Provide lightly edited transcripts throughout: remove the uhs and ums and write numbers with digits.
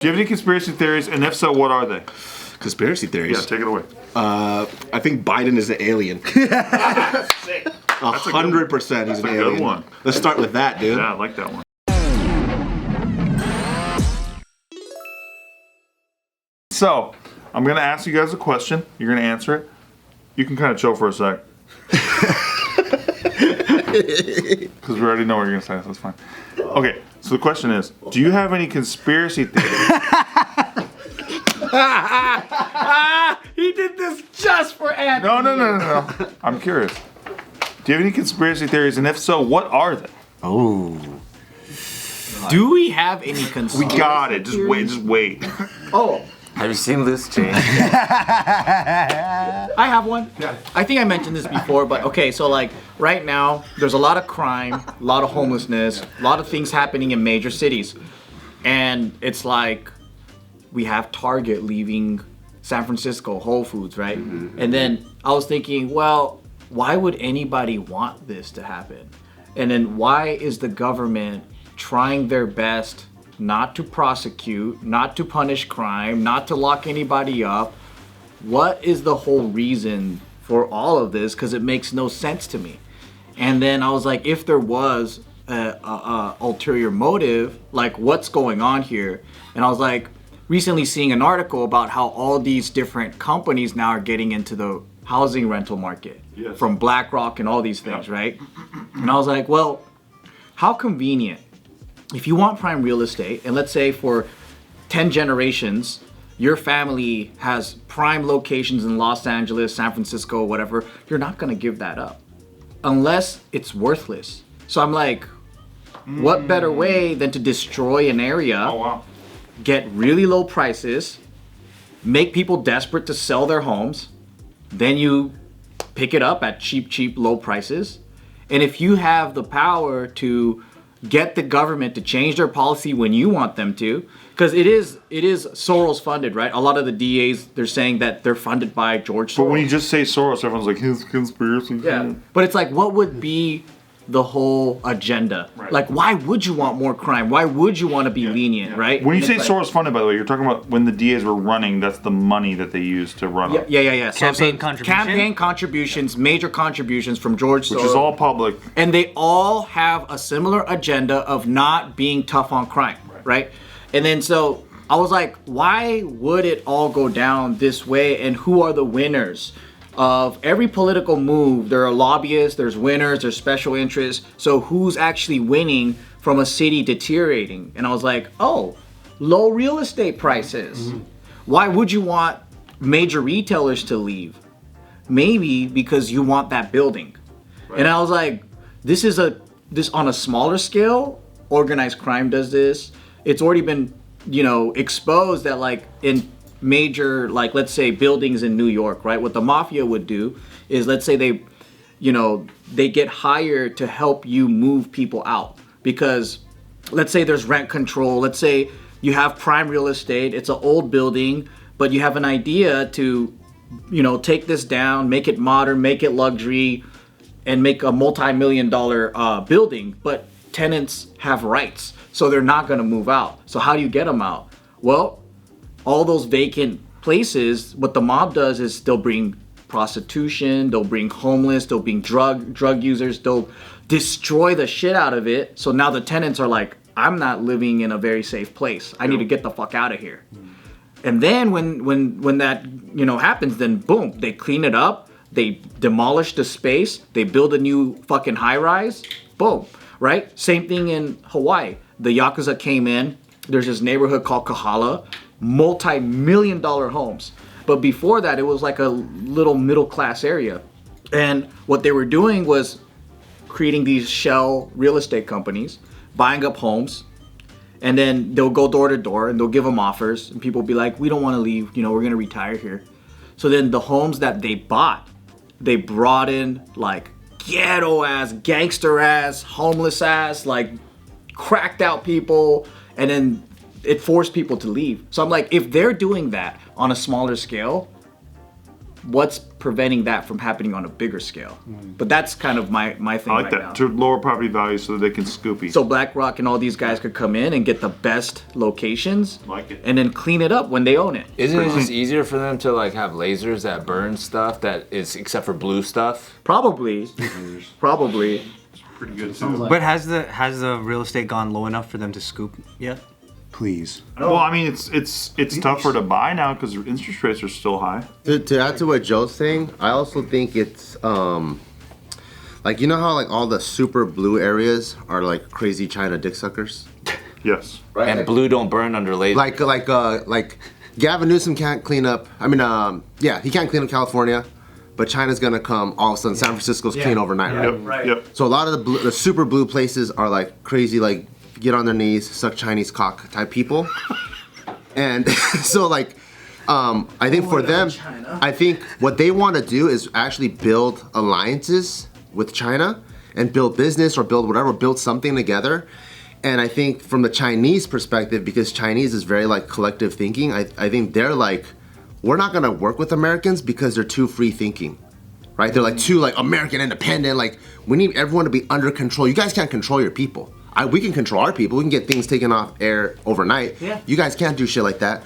Do you have any conspiracy theories? And if so, what are they? Conspiracy theories? Yeah, take it away. I think Biden is an alien. 100% he's an alien. Good one. Let's start with that, dude. Yeah, I like that one. So, I'm going to ask you guys a question. You're going to answer it. You can kind of chill for a sec. Because we already know what you're going to say, so that's fine. Okay, so the question is, do you have any conspiracy theories? He did this just for Anthony. No. I'm curious. Do you have any conspiracy theories? And if so, what are they? Oh. Do we have any conspiracy We got it. Just wait. Oh. Have you seen this change? I have one. Yeah. I think I mentioned this before, but okay, so like right now, there's a lot of crime, a lot of homelessness, a lot of things happening in major cities. And it's like we have Target leaving San Francisco, Whole Foods, right? Mm-hmm. And then I was thinking, well, why would anybody want this to happen? And then why is the government trying their best not to prosecute, not to punish crime, not to lock anybody up? What is the whole reason for all of this? Because it makes no sense to me. And then I was like, if there was a ulterior motive, like what's going on here? And I was like, recently seeing an article about how all these different companies now are getting into the housing rental market. Yes. From BlackRock and all these things, right? And I was like, well, how convenient. If you want prime real estate, and let's say for 10 generations, your family has prime locations in Los Angeles, San Francisco, whatever, you're not gonna give that up unless it's worthless. So I'm like, what better way than to destroy an area, get really low prices, make people desperate to sell their homes, then you pick it up at cheap, low prices. And if you have the power to get the government to change their policy when you want them to, because it is Soros funded, right? A lot of the DAs, they're saying that they're funded by George Soros. But when you just say Soros, everyone's like, his conspiracy. Yeah, but it's like, what would be the whole agenda? Right. Like, why would you want more crime? Why would you want to be lenient, right? When you say Soros funded, by the way, you're talking about when the DAs were running, that's the money that they used to run it. Yeah. Campaign contributions. Campaign contributions, major contributions from George Soros. Which is all public. And they all have a similar agenda of not being tough on crime, right? And then so I was like, why would it all go down this way? And who are the winners? Of every political move, there are lobbyists, there's winners, there's special interests. So who's actually winning from a city deteriorating? And I was like, oh, low real estate prices. Mm-hmm. Why would you want major retailers to leave? Maybe because you want that building. Right. And I was like, this on a smaller scale, organized crime does this. It's already been, exposed that like in major, like let's say buildings in New York, right? What the mafia would do is, let's say they get hired to help you move people out, because let's say there's rent control. Let's say you have prime real estate. It's an old building, but you have an idea to, take this down, make it modern, make it luxury, and make a multi-million-dollar building. But tenants have rights, so they're not going to move out. So how do you get them out? Well, all those vacant places, what the mob does is they'll bring prostitution, they'll bring homeless, they'll bring drug users, they'll destroy the shit out of it. So now the tenants are like, I'm not living in a very safe place. I need to get the fuck out of here. And then when that happens, then boom, they clean it up, they demolish the space, they build a new fucking high rise, boom, right? Same thing in Hawaii. The Yakuza came in. There's this neighborhood called Kahala, multi-million-dollar homes. But before that, it was like a little middle-class area. And what they were doing was creating these shell real estate companies, buying up homes, and then they'll go door to door and they'll give them offers, and people will be like, we don't want to leave, we're going to retire here. So then the homes that they bought, they brought in like ghetto-ass, gangster-ass, homeless-ass, like cracked-out people, and then it forced people to leave. So I'm like, if they're doing that on a smaller scale, what's preventing that from happening on a bigger scale? But that's kind of my thing I like right that. now. To lower property values so that they can scoopy. So BlackRock and all these guys could come in and get the best locations, Like it. and then clean it up when they own it. Isn't it just easier for them to like have lasers that burn stuff that is except for blue stuff? Probably. Pretty good too. But has the real estate gone low enough for them to scoop yet? Please. Well, I mean, it's tougher to buy now because interest rates are still high. To add to what Joe's saying, I also think it's like, you know how like all the super blue areas are like crazy China dick suckers, Yes. right? And blue don't burn under laser. Like Gavin Newsom can't clean up. I mean, yeah, he can't clean up California, but China's gonna come. All of a sudden, San Francisco's clean overnight, right? Yep. So a lot of the super blue places are like crazy, like get on their knees, suck Chinese cock type people, and so like. I think for them, I think what they want to do is actually build alliances with China and build business or build whatever, build something together. And I think from the Chinese perspective, because Chinese is very like collective thinking, I think they're like, we're not gonna work with Americans because they're too free thinking, right? They're like too like American independent. Like we need everyone to be under control. You guys can't control your people. We can control our people. We can get things taken off air overnight. Yeah. You guys can't do shit like that.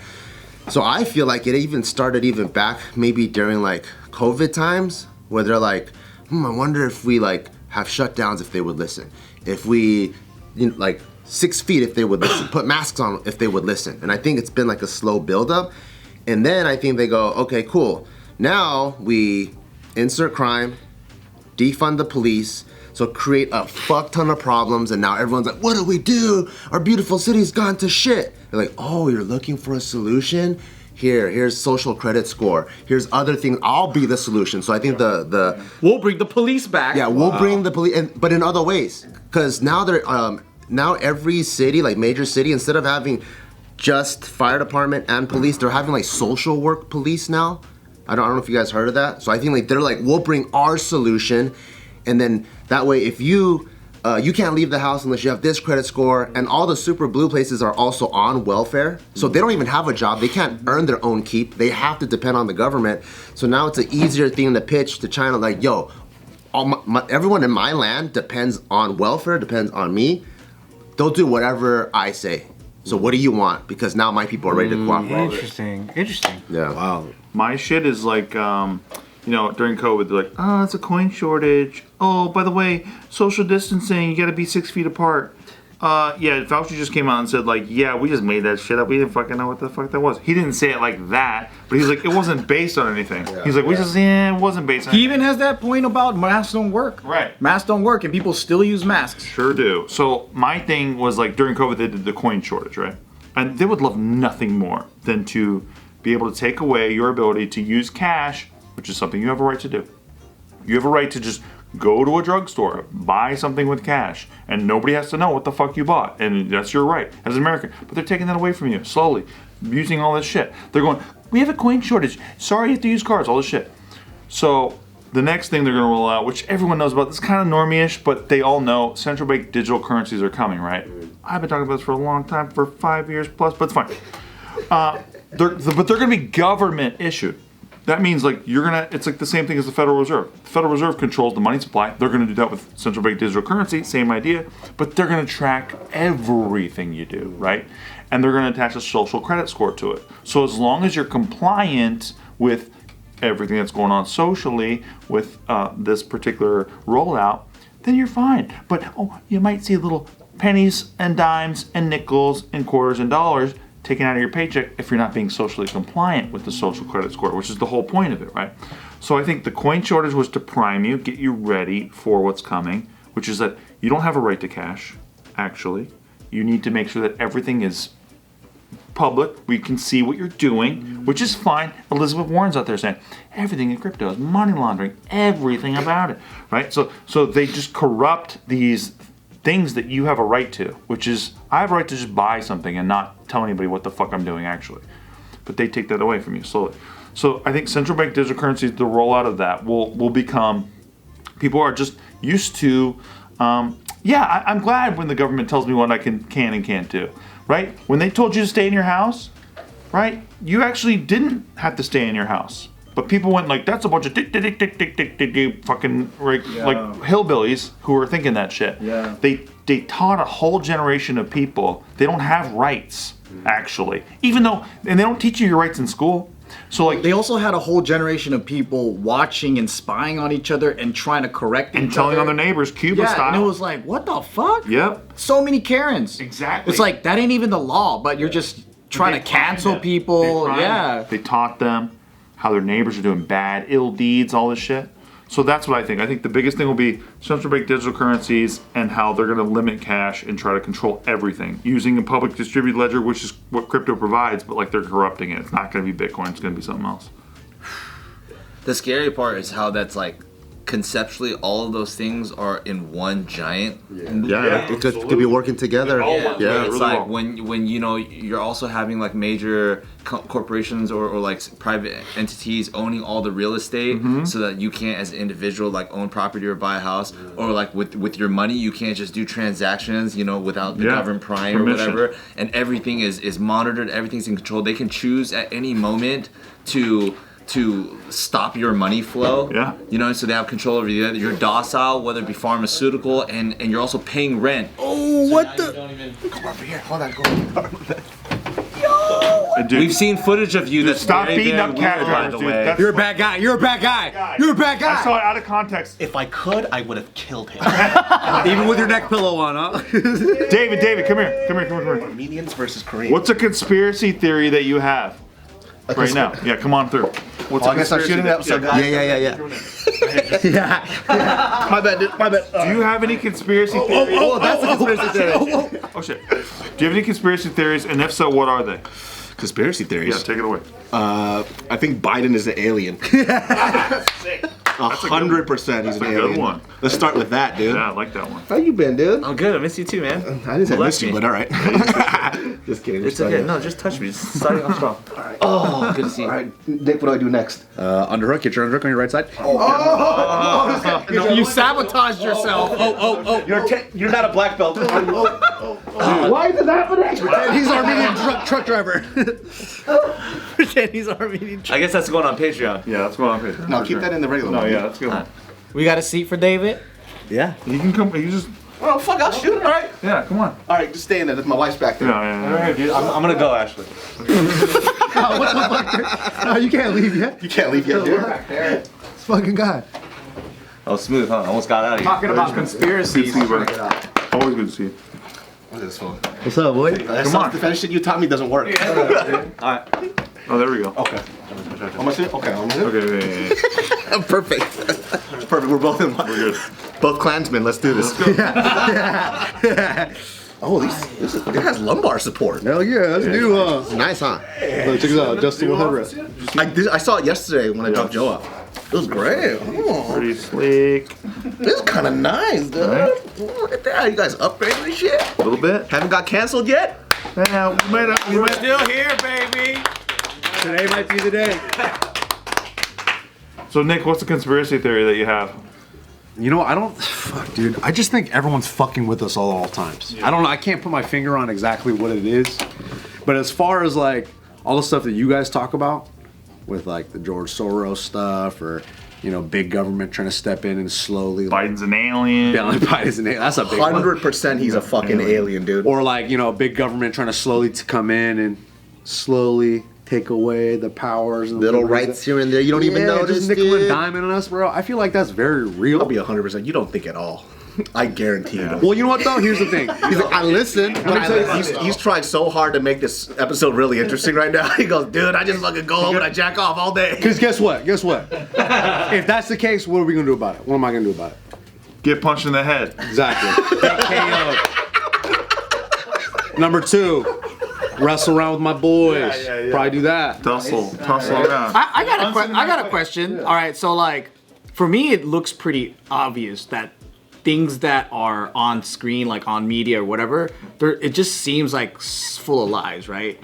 So I feel like it even started even back maybe during like COVID times where they're like, I wonder if we like have shutdowns if they would listen. If we, like 6 feet if they would listen, put masks on if they would listen. And I think it's been like a slow buildup. And then I think they go, okay, cool. Now we insert crime, defund the police, so create a fuck ton of problems, and now everyone's like, what do we do? Our beautiful city's gone to shit. They're like, oh, you're looking for a solution? Here's social credit score. Here's other things. I'll be the solution. So I think We'll bring the police back. yeah, we'll bring the police, but in other ways, because now they're now every city, like major city, instead of having just fire department and police, they're having like social work police now. I don't know if you guys heard of that. So I think like they're like, we'll bring our solution, and then that way, if you can't leave the house unless you have this credit score, and all the super blue places are also on welfare, so they don't even have a job. They can't earn their own keep. They have to depend on the government. So now it's an easier thing to pitch to China, like, yo, everyone in my land depends on welfare, depends on me. They'll do whatever I say. So what do you want? Because now my people are ready to cooperate. Interesting. Yeah. Wow. My shit is like, during COVID, they're like, oh, it's a coin shortage. Oh, by the way, social distancing, you gotta be 6 feet apart. Yeah, Fauci just came out and said, like, yeah, we just made that shit up. We didn't fucking know what the fuck that was. He didn't say it like that, but he's like, it wasn't based on anything. He's like, it wasn't based on He anything. even has that point about masks don't work. Right. Masks don't work, and people still use masks. Sure do. So my thing was like during COVID they did the coin shortage, right? And they would love nothing more than to be able to take away your ability to use cash, which is something you have a right to do. You have a right to just go to a drugstore, buy something with cash, and nobody has to know what the fuck you bought. And that's your right as an American. But they're taking that away from you slowly, using all this shit. They're going, we have a coin shortage. Sorry, you have to use cards, all this shit. So the next thing they're going to roll out, which everyone knows about, this is kind of normie-ish, but they all know central bank digital currencies are coming, right? I've been talking about this for a long time, for 5 years plus, but it's fine. But they're going to be government issued. That means like it's like the same thing as the Federal Reserve. The Federal Reserve controls the money supply. They're going to do that with central bank digital currency, same idea, but they're going to track everything you do, right? And they're going to attach a social credit score to it. So as long as you're compliant with everything that's going on socially with this particular rollout, then you're fine. But you might see little pennies and dimes and nickels and quarters and dollars taken out of your paycheck if you're not being socially compliant with the social credit score, which is the whole point of it, right? So I think the coin shortage was to prime you, get you ready for what's coming, which is that you don't have a right to cash, actually. You need to make sure that everything is public. We can see what you're doing, which is fine. Elizabeth Warren's out there saying everything in crypto is money laundering, everything about it, right? So they just corrupt these things that you have a right to, which is I have a right to just buy something and not tell anybody what the fuck I'm doing actually. But they take that away from you slowly. So I think central bank digital currencies, the rollout of that will become, people are just used to, I'm glad when the government tells me what I can and can't do, right? When they told you to stay in your house, right? You actually didn't have to stay in your house. But people went like, that's a bunch of fucking like hillbillies who are thinking that shit. Yeah. They taught a whole generation of people they don't have rights, actually. Even though, and they don't teach you your rights in school. So like They also had a whole generation of people watching and spying on each other and trying to correct and each telling other. on their neighbors, Cuba Yeah, style. and it was like, what the fuck? Yep. So many Karens. Exactly. It's like, that ain't even the law, but you're just trying to cancel people. Yeah. They taught them how their neighbors are doing bad, ill deeds, all this shit. So that's what I think. I think the biggest thing will be central bank digital currencies and how they're going to limit cash and try to control everything using a public distributed ledger, which is what crypto provides, but like they're corrupting it. It's not going to be Bitcoin. It's going to be something else. The scary part is how that's like conceptually all of those things are in one giant. Yeah, it could be working together. Yeah. Yeah. It's really like well. when you know you're also having like major corporations or like private entities owning all the real estate, so that you can't as an individual like own property or buy a house, or like with your money you can't just do transactions, you know, without the government prying or Permission. whatever, and everything is monitored, everything's in control. They can choose at any moment to stop your money flow. Yeah. You know, so they have control over you. You're docile, whether it be pharmaceutical, and you're also paying rent. Oh, what the? Come over here. Hold on. Go on. Dude, We've seen footage of you that's stop very, beating very up cat weird, by drivers, the dude. way. That's You're a bad guy. You're a bad guy. You're a bad I saw guy. it out of context. If I could, I would have killed him. Even with your neck pillow on, huh? David, come here. Armenians versus Koreans. What's a conspiracy theory that you have right now? Yeah, come on through. What's Oh, I guess I'm shooting that. So guys, Yeah. my bad, dude. My bad. Do you have any conspiracy theories? Oh, that's a conspiracy theory. Oh shit. Do you have any conspiracy theories? And if so, what are they? Conspiracy theories. Yeah, take it away. I think Biden is an alien. 100% he's an a good alien. one. Let's start with that, dude. Yeah, I like that one. How you been, dude? I'm good. I miss you too, man. I didn't say I Bless miss you, me. but all right. Just kidding. It's okay. No, just touch me. Just starting off strong. Oh, good to see you. All right, Nick, what do I do next? Underhook. Get your underhook on your right side. You sabotaged yourself. You're not a black belt. Why is it happening? He's Armenian truck driver. Pretend he's Armenian. I guess that's going on Patreon. Yeah, let's go on page. No, keep that in the regular one. No, yeah, that's good. We got a seat for David. Yeah. You can come. You just. Oh, fuck, I'll shoot. All right. Yeah, come on. All right, just stay in there. My wife's back there. Yeah. Dude, I'm gonna go, Ashley. No, you can't leave yet. You can't leave yet, dude. This fucking guy. Oh, smooth, huh? Almost got out of here. Talking about Good to conspiracies. see you, buddy. Always good to see you. What is this phone? What's up, boy? That self-defense shit you taught me doesn't work. Oh, there we go. Okay. I'm gonna sit? Okay, I'm gonna Okay, yeah. Perfect. It's perfect. We're both in one. We're good. Both Klansmen. Let's do this. Oh, it has lumbar support. Hell yeah, that's new. Nice, huh? Check this out. Adjustable headrest. I saw it yesterday when I dropped Joe up. It was great. Oh, Pretty sleek. this is kind of nice, dude. Look at that. You guys upgraded this shit? A little bit. Haven't got canceled yet? Yeah, we might. Still here, baby. Today might be the day. So, Nick, what's the conspiracy theory that you have? You know, I don't, fuck, dude. I just think everyone's fucking with us all times. I don't know. I can't put my finger on exactly what it is, but as far as like all the stuff that you guys talk about, with like the George Soros stuff, or you know, big government trying to step in and slowly, Biden's an alien. yeah, like Biden's an alien. That's a big one. 100% he's a fucking alien, dude. Or like, you know, big government trying to slowly come in and slowly take away the powers and Little liberties rights here and there. You don't even notice, just nickel and dude. diamond on us, bro. I feel like that's very real. I'll be 100%. You don't think at all. I guarantee you don't. Well, you know what though? Here's the thing. He's like, I listen. But He's tried so hard to make this episode really interesting right now. He goes, dude, I just fucking go home and I jack off all day. Because guess what? Guess what? If that's the case, what are we gonna do about it? What am I gonna do about it? Get punched in the head. Exactly. Get KO'd. Number 2, wrestle around with my boys. Yeah. Probably do that. Tussle around. I got a question. All right, so like, for me, it looks pretty obvious that things that are on screen, like on media or whatever, it just seems like full of lies, right?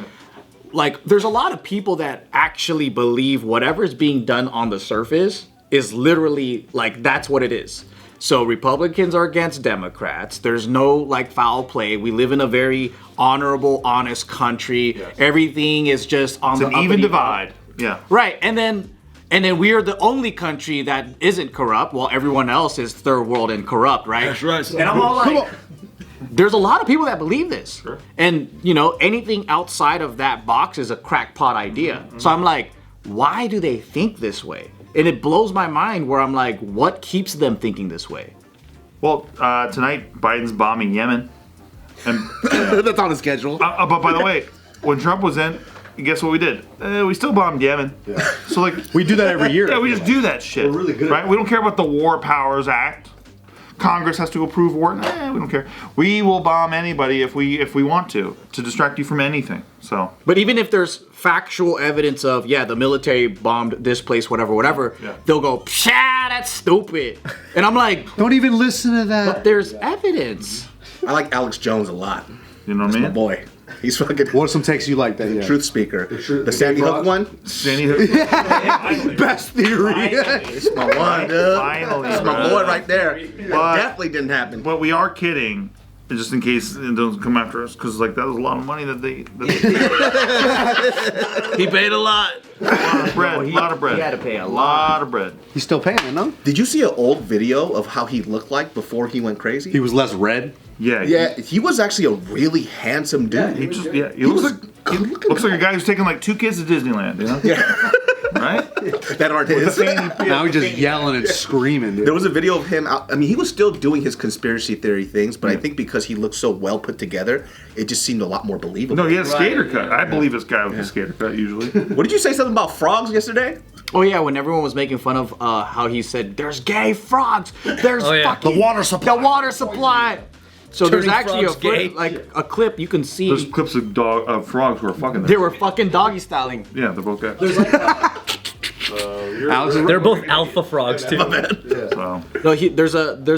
Like, there's a lot of people that actually believe whatever is being done on the surface is literally like that's what it is. So Republicans are against Democrats. There's no like foul play. We live in a very honorable, honest country. Yes. Everything is just on It's the an even divide. Yeah. Right, and then And then we are the only country that isn't corrupt, while everyone else is third world and corrupt, right? That's right. And I'm all like, there's a lot of people that believe this. Sure. And, you know, anything outside of that box is a crackpot idea. So I'm like, why do they think this way? And it blows my mind where I'm like, what keeps them thinking this way? Well, tonight Biden's bombing Yemen, and That's on the schedule. but by the way, when Trump was in, guess what we did? We still bombed Yemen. Yeah. So like We do that every year. yeah, we just do that shit. We're really good at right? We don't care about the War Powers Act. Congress has to approve war. We don't care. We will bomb anybody if we want to distract you from anything. So. But even if there's factual evidence of, yeah, the military bombed this place, whatever, Yeah. they'll go, psha, that's stupid. And I'm like, Don't even listen to that. but there's evidence. I like Alex Jones a lot. You know what I My mean? boy. He's fucking What are some takes you like that? Yeah. truth speaker. The Sandy Hook one. Sandy Best theory. It's my one, dude. Finally, That's my bro. boy right there. But- Definitely didn't happen. But we are kidding, just in case it doesn't come after us, because like that was a lot of money that they He paid a lot. a lot of bread, a lot of bread. he had to pay a lot of bread. He's still paying it, no? Did you see an old video of how he looked like before he went crazy? He was less red. Yeah, Yeah, he was actually a really handsome dude. He looks like a guy who's taking like 2 kids to Disneyland. You know? Yeah. Right? That aren't his. Now he's just yelling and screaming, dude. There was a video of him out. I mean, he was still doing his conspiracy theory things, but I think because he looked so well put together, it just seemed a lot more believable. No, he had a skater cut. I believe this guy with a skater cut usually. What did you say something about frogs yesterday? Oh yeah, when everyone was making fun of how he said, there's gay frogs, there's fucking The water supply. the water supply. So there's Turning actually frogs gay. like a clip you can see. There's clips of frogs who are fucking They there. were fucking doggy styling. Yeah, they're both guys. Alex is They're both alpha frogs too. So No, there's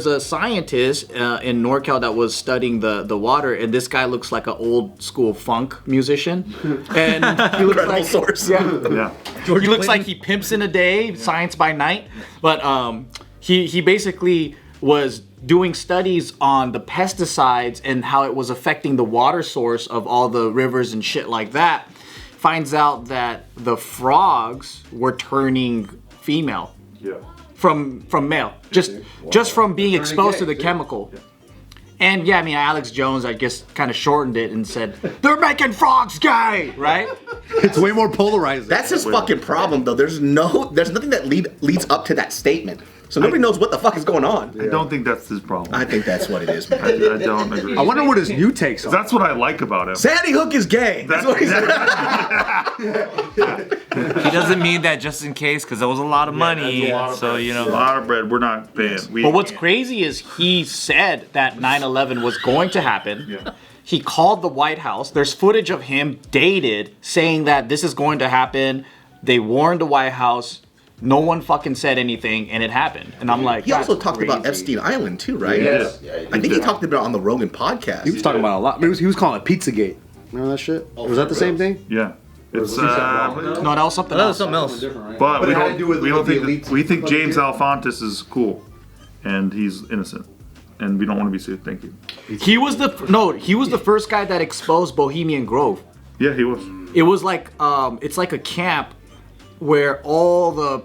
a scientist in NorCal that was studying the water, and this guy looks like an old school funk musician, and he looks Incredible like source. yeah. he looks like he pimps in a day, science by night. But he basically was doing studies on the pesticides and how it was affecting the water source of all the rivers and shit like that. Finds out that the frogs were turning female Yeah. from male, just from being exposed to the chemical. And yeah, I mean, Alex Jones, I guess, kind of shortened it and said, they're making frogs gay, right? It's way more polarizing. That's his fucking problem, though. There's nothing that leads up to that statement. So nobody knows what the fuck is going on. I don't think that's his problem. I think that's what it is, man. I don't agree. I wonder what his new takes are. That's what I like about him. Sandy Hook is gay. That's what he said. He doesn't mean that just in case, because that was a lot of money. So, you A know. lot of bread. We're not paying. But what's crazy is he said that 9/11 was going to happen. Yeah. He called the White House. There's footage of him dated saying that this is going to happen. They warned the White House. No one fucking said anything, and it happened. And I'm like, He also that's talked about crazy. Epstein Island too, right? Yes. I think he talked about it on the Rogan podcast. He was talking about a lot. He was calling it Pizzagate. Remember that shit? Was that the same thing? Yeah. It's No, that was something That was else. something else. but we it had don't to do with we don't the think elites. we think James Alphonsus is cool, and he's innocent, and we don't want to be sued. Thank you. He was the first guy that exposed Bohemian Grove. Yeah, he was. It was like it's like a camp where all the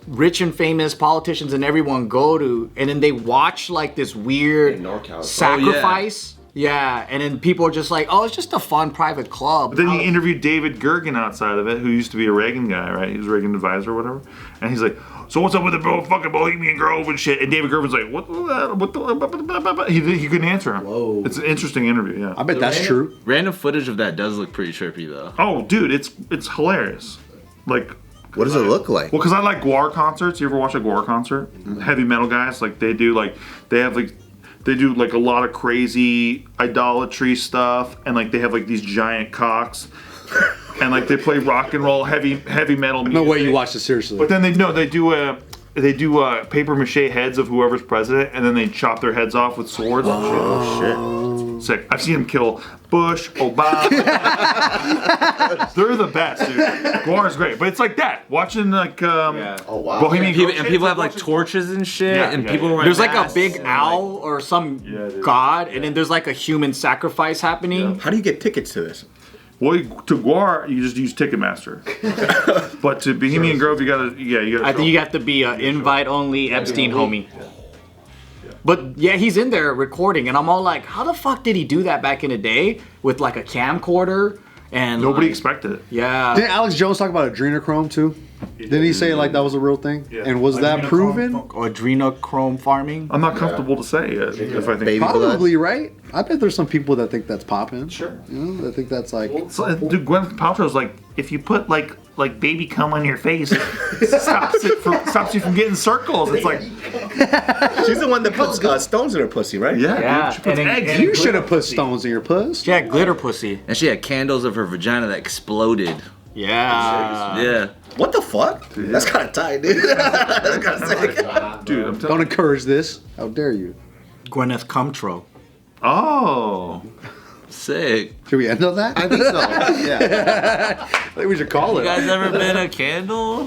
rich and famous politicians and everyone go to, and then they watch like this weird sacrifice. Yeah, and then people are just like, oh, it's just a fun private club. But then he interviewed David Gergen outside of it, who used to be a Reagan guy, right? He was a Reagan advisor or whatever. And he's like, so what's up with the fucking Bohemian Grove and shit? And David Gergen's like, what the he couldn't answer him. Whoa. It's an interesting interview, yeah. I bet that's true. Random footage of that does look pretty trippy, though. Oh, dude, it's hilarious. Like, What does it look like? well, because I like Guar concerts. You ever watch a Guar concert? Heavy metal guys, like they do a lot of crazy idolatry stuff, and like they have like these giant cocks, and like they play rock and roll, heavy metal music. No way you watched it seriously. But then they do paper mache heads of whoever's president, and then they chop their heads off with swords. Oh shit! Sick. I've seen him kill Bush, Obama. They're the best, dude. Guar's great, but it's like that. Watching like Oh wow! Bohemian People, Grove and people have like watching- torches and shit, Yeah, and yeah, people yeah. wear There's like a masks big and, owl or some Yeah, dude. god, and then there's like a human sacrifice happening. How do you get tickets to this? Well, to Guar, you just use Ticketmaster. But to Bohemian Grove, you gotta. I think you have to be invite only Epstein homie. But yeah, he's in there recording, and I'm all like, how the fuck did he do that back in the day with like a camcorder? And Nobody like, expected it. Yeah. Didn't Alex Jones talk about adrenochrome too? Didn't he say like that was a real thing? Yeah. And was that proven? Adrenochrome farming. I'm not comfortable to say it if I think. Baby blood. Probably, right? I bet there's some people that think that's popping. Sure. You know, I think that's like. So, dude, Gwyneth Paltrow's like, if you put like baby cum on your face, it stops you from getting circles. It's like, She's the one that puts stones in her pussy, right? Yeah. dude, she puts And then- eggs. and You should have put stones in your puss. She had glitter pussy. And she had candles of her vagina that exploded. Yeah. Yeah. What the fuck? That's kind of tight, dude. That's kind of sick. Dude, I'm Don't telling. encourage this. How dare you? Gwyneth Cumtro. Oh, Sick. Should we end on that? I think so. Yeah. I think we should call You it. guys ever been a candle?